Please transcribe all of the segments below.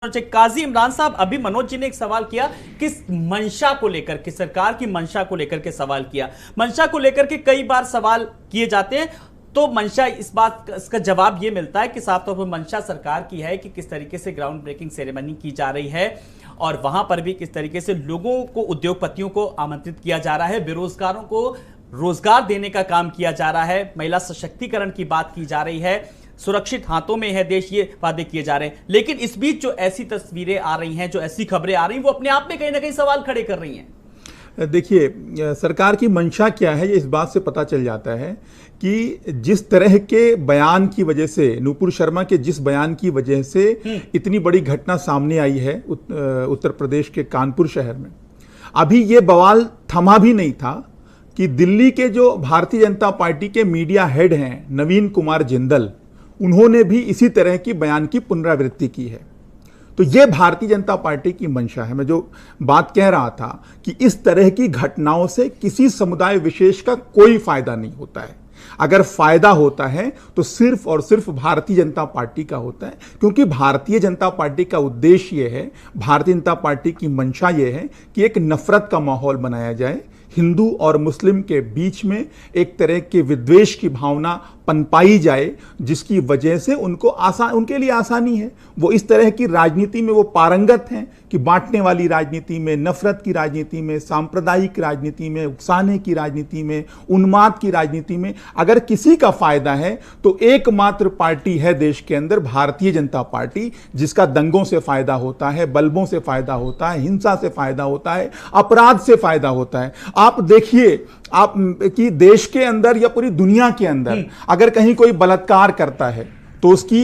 काजी इमरान साहब, अभी मनोज जी ने एक सवाल किया किस मंशा को लेकर के, सरकार की मंशा को लेकर के सवाल किया। मंशा को लेकर के कई बार सवाल किए जाते हैं, तो मंशा इसका जवाब यह मिलता है कि साफ तौर पर मंशा सरकार की है कि किस तरीके से ग्राउंड ब्रेकिंग सेरेमनी की जा रही है और वहां पर भी किस तरीके से लोगों को, उद्योगपतियों को आमंत्रित किया जा रहा है, बेरोजगारों को रोजगार देने का काम किया जा रहा है, महिला सशक्तिकरण की बात की जा रही है, सुरक्षित हाथों में है देश, ये वादे किए जा रहे हैं। लेकिन इस बीच जो ऐसी तस्वीरें आ रही हैं, जो ऐसी खबरें आ रही हैं, वो अपने आप में कहीं ना कहीं सवाल खड़े कर रही हैं। देखिए, सरकार की मंशा क्या है ये इस बात से पता चल जाता है कि जिस तरह के बयान की वजह से, नूपुर शर्मा के जिस बयान की वजह से इतनी बड़ी घटना सामने आई है उत्तर प्रदेश के कानपुर शहर में, अभी ये बवाल थमा भी नहीं था कि दिल्ली के जो भारतीय जनता पार्टी के मीडिया हेड हैं नवीन कुमार जिंदल, उन्होंने भी इसी तरह की बयान की पुनरावृत्ति की है। तो यह भारतीय जनता पार्टी की मंशा है। मैं जो बात कह रहा था कि इस तरह की घटनाओं से किसी समुदाय विशेष का कोई फायदा नहीं होता है। अगर फायदा होता है तो सिर्फ और सिर्फ भारतीय जनता पार्टी का होता है, क्योंकि भारतीय जनता पार्टी का उद्देश्य यह है, भारतीय जनता पार्टी की मंशा यह है कि एक नफरत का माहौल बनाया जाए, हिंदू और मुस्लिम के बीच में एक तरह के विद्वेष की भावना पनपाई जाए, जिसकी वजह से उनके लिए आसानी है। वो इस तरह की राजनीति में वो पारंगत हैं कि बांटने वाली राजनीति में, नफरत की राजनीति में, सांप्रदायिक राजनीति में, उकसाने की राजनीति में, उन्माद की राजनीति में अगर किसी का फायदा है तो एकमात्र पार्टी है देश के अंदर, भारतीय जनता पार्टी, जिसका दंगों से फायदा होता है, बल्बों से फायदा होता है, हिंसा से फायदा होता है, अपराध से फायदा होता है। आप देखिए आप कि देश के अंदर या पूरी दुनिया के अंदर अगर कहीं कोई बलात्कार करता है तो उसकी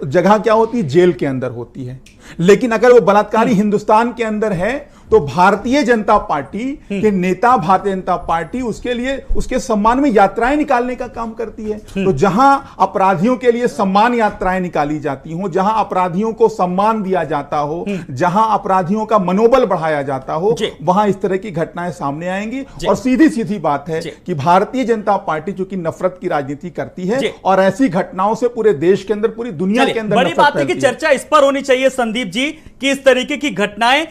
जगह क्या होती है? जेल के अंदर होती है। लेकिन अगर वो बलात्कारी हिंदुस्तान के अंदर है तो भारतीय जनता पार्टी के नेता, भारतीय जनता पार्टी उसके लिए, उसके सम्मान में यात्राएं निकालने का काम करती है। तो जहां अपराधियों के लिए सम्मान यात्राएं निकाली जाती हो, जहां अपराधियों को सम्मान दिया जाता हो, जहां अपराधियों का मनोबल बढ़ाया जाता हो, वहां इस तरह की घटनाएं सामने आएंगी। और सीधी सीधी बात है कि भारतीय जनता पार्टी चूंकि नफरत की राजनीति करती है और ऐसी घटनाओं से पूरे देश के अंदर, पूरी दुनिया के अंदर बड़ी बात है कि चर्चा इस पर होनी चाहिए संदीप जी कि इस तरीके की घटनाएं